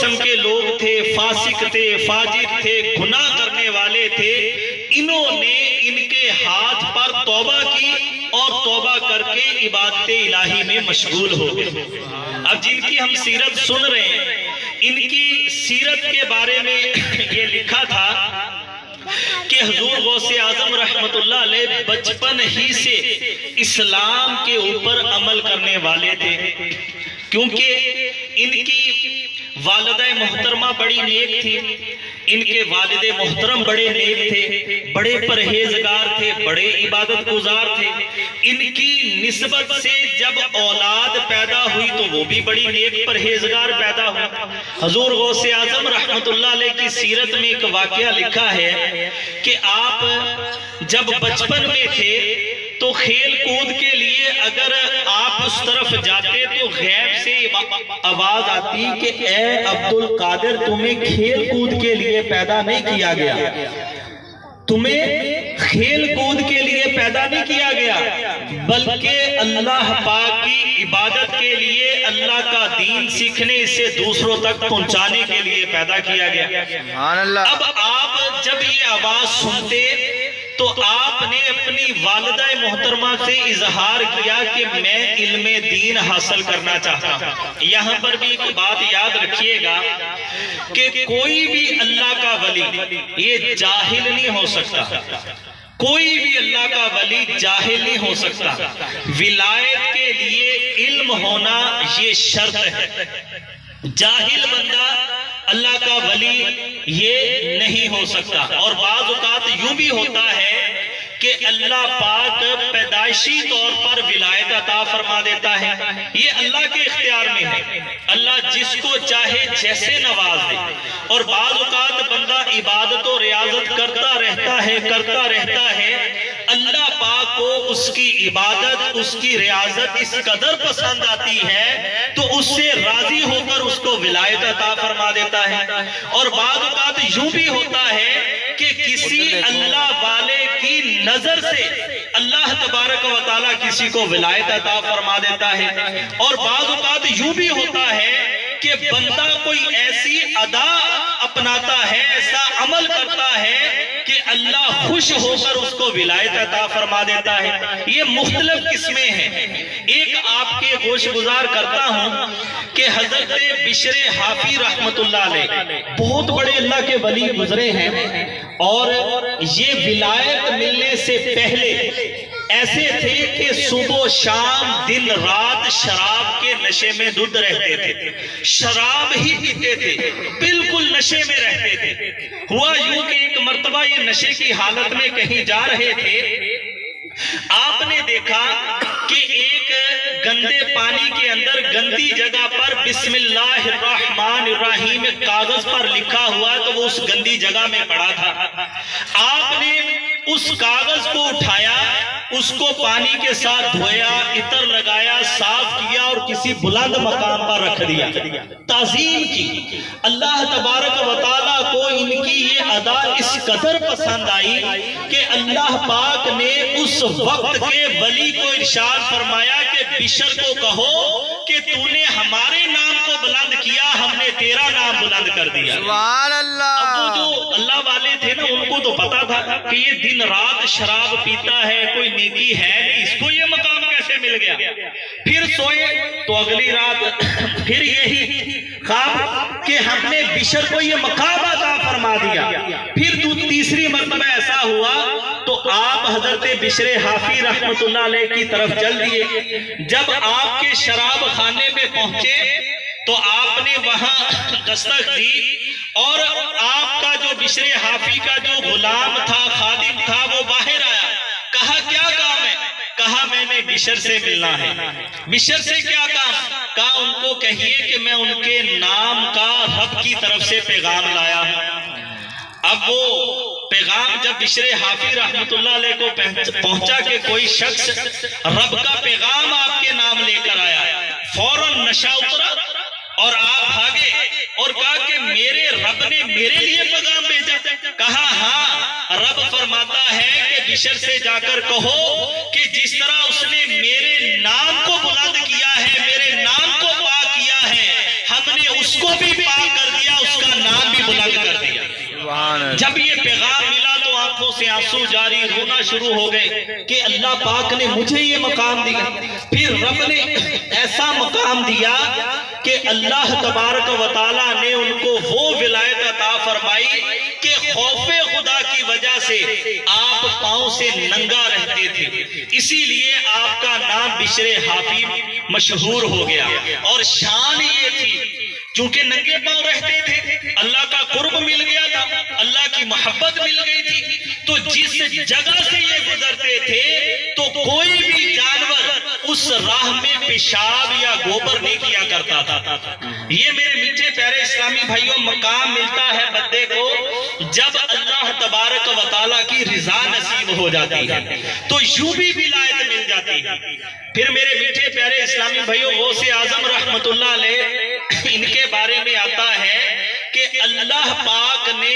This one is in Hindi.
किस्म के लोग थे, फासिक थे, फाजिर थे, गुनाह करने वाले थे। इन्होंने इनके हाथ पर तौबा की और तौबा करके इबादत इलाही में मशगूल हो गए। अब जिनकी हम सीरत सुन रहे हैं, इनकी सीरत के बारे में ये लिखा था कि हुजूर गौसे आजम रहमतुल्लाह अलैह बचपन ही से इस्लाम के ऊपर अमल करने वाले थे, क्योंकि इनकी वालिदा मोहतरमा बड़ी नेक थी। इनके वालिदे मोहतरम बड़े नेक थे, बड़े परहेजगार थे, बड़े इबादत गुजार थे। इनकी निस्बत से जब औलाद पैदा हुई तो वो भी बड़ी नेक परहेजगार पैदा हुई। हुजूर गौसे आजम रहमतुल्लाह अलैह की सीरत में एक वाकया लिखा है कि आप जब बचपन में थे तो खेल कूद के लिए अगर आप उस तरफ जाते तो गैब से आवाज आती कि ए अब्दुल कादिर, तुम्हें खेल कूद के लिए पैदा नहीं किया गया, तुम्हें खेल कूद के लिए पैदा नहीं किया गया, बल्कि अल्लाह पाक की इबादत के लिए, अल्लाह का दीन सीखने से दूसरों तक पहुंचाने के लिए पैदा किया गया। अब आप जब ये आवाज सुनते तो आपने अपनी वालिदा मोहतरमा से इजहार किया कि मैं इल्मे दीन हासिल करना चाहता हूं। यहाँ पर भी एक बात याद रखिएगा कि कोई भी अल्लाह का वली ये जाहिल नहीं हो सकता, कोई भी अल्लाह का वली जाहिल नहीं हो सकता। विलायत के लिए इल्म होना ये शर्त है। जाहिल बंदा अल्लाह का वली ये नहीं हो सकता। और बाज़ औक़ात यूं भी होता है कि अल्लाह पाक पैदाइशी तौर पर विलायत अता फरमा देता है, ये अल्लाह के इख्तियार में है। अल्लाह जिसको चाहे जैसे नवाज दे। और बाज़ औक़ात बंदा इबादत और रियाजत करता रहता है, अल्लाह पाक को उसकी इबादत, उसकी रियाजत इस कदर पसंद आती है तो उससे राजी होकर उसको विलायत अता फरमा देता है। और बाज़ औक़ात यूं भी होता है कि किसी अल्लाह वाले की नजर से अल्लाह तबारक व तआला किसी को विलायत अता फरमा देता है। और बाज़ औक़ात यूं भी होता है कि बंदा कोई ऐसी अदा अपनाता है, ऐसा अमल करता है कि अल्लाह खुश होकर उसको विलायत अता फरमा देता है। ये मुख्तलिफ किस्में हैं। एक आपके गोशगुजार करता हूं कि हजरत बिशर हाफी रहमतुल्लाह अलैह बहुत बड़े अल्लाह के वली गुजरे हैं, और ये विलायत मिलने से पहले ऐसे थे कि सुबह शाम दिन रात शराब के नशे में धुत रहते थे, शराब ही पीते थे, बिल्कुल नशे में रहते थे। हुआ यूं कि एक मर्तबा ये नशे की हालत में कहीं जा रहे थे, आपने देखा कि एक गंदे पानी के अंदर गंदी जगह पर बिस्मिल्लाहिर्रहमानिर्रहीम कागज पर लिखा हुआ, तो वो उस गंदी जगह में पड़ा था। आपने उस कागज को उठाया, उसको पानी के साथ धोया, इतर लगाया, साफ किया और किसी बुलंद मकाम पर रख दिया, ताज़ीम की। अल्लाह तबारक व तआला को इनकी ये अदा इस कदर पसंद आई कि अल्लाह पाक ने उस वक्त के वली को इरशाद फरमाया कि बिशर को कहो कि तूने हमारे नाम को बुलंद किया, हमने तेरा नाम बुलंद कर दिया। सुभान अल्लाह। अब वो जो अल्लाह वाले थे ना, उनको तो पता था कि ये दिन रात शराब पीता है, कोई नेकी है नहीं, इसको ये मकाम कैसे मिल गया। फिर सोए तो अगली रात फिर यही ख्वाब कि हमने बिशर को ये मकाम अता फरमा दिया। फिर तीसरी मरतबा ऐसा हुआ तो आप हजरत बिशर हाफी रहमतुल्लाह अलैह की तरफ चल दिए। जब आपके शराब खाने में पहुंचे तो आपने वहां दस्तक दी, और आपका जो बिशर हाफी का जो गुलाम था, खादिम था, वो बाहर आया। कहा क्या काम है? कहा मैंने बिशर से मिलना है। बिशर से क्या काम? कहा उनको कहिए कि मैं उनके नाम का रब की तरफ से पैगाम लाया हूं। अब वो पैगाम जब बिशर हाफी रहमतुल्लाह अलैह को पहुंचा कि कोई शख्स रब का पैगाम आपके नाम लेकर आया, फौरन नशा उतरा और आप भागे और कहा कि मेरे रब ने मेरे लिए पैगाम भेजा। कहा हाँ, रब फरमाता है कि बिशर से जाकर कहो कि जिस तरह उसने मेरे नाम को बुलंद किया है, मेरे नाम को पाक किया है, हमने उसको भी पाक कर दिया जब ये पैगाम मिला तो आंखों से आंसू जारी, रोना शुरू हो गए कि अल्लाह पाक ने मुझे ये मकाम दिया। फिर रब ने ऐसा मकाम दिया कि अल्लाह तबारक व तआला ने उनको वो विलायत अता फरमाई कि खौफे खुदा की वजह से आप पांव से नंगा रहते थे, इसीलिए आपका नाम बिशरे हाफी मशहूर हो गया। और शान ये थी क्योंकि नंगे पांव रहते थे, अल्लाह का कुर्ब मिल गया था, अल्लाह की मोहब्बत मिल गई थी। तो जिस जगह से ये गुजरते थे तो कोई भी जानवर उस राह में पेशाब या गोबर नहीं किया करता था। ये मेरे मीठे प्यारे इस्लामी भाइयों, मकाम मिलता है बंदे को जब अल्लाह तबारक व तआला की रिजा नसीब हो जाती है, तो यूं भी विलायत मिल जाती है। फिर मेरे मीठे प्यारे इस्लामी भाइयों, गौसे आजम रहमतुल्लाह अलैह, इनके बारे में आता है कि अल्लाह पाक ने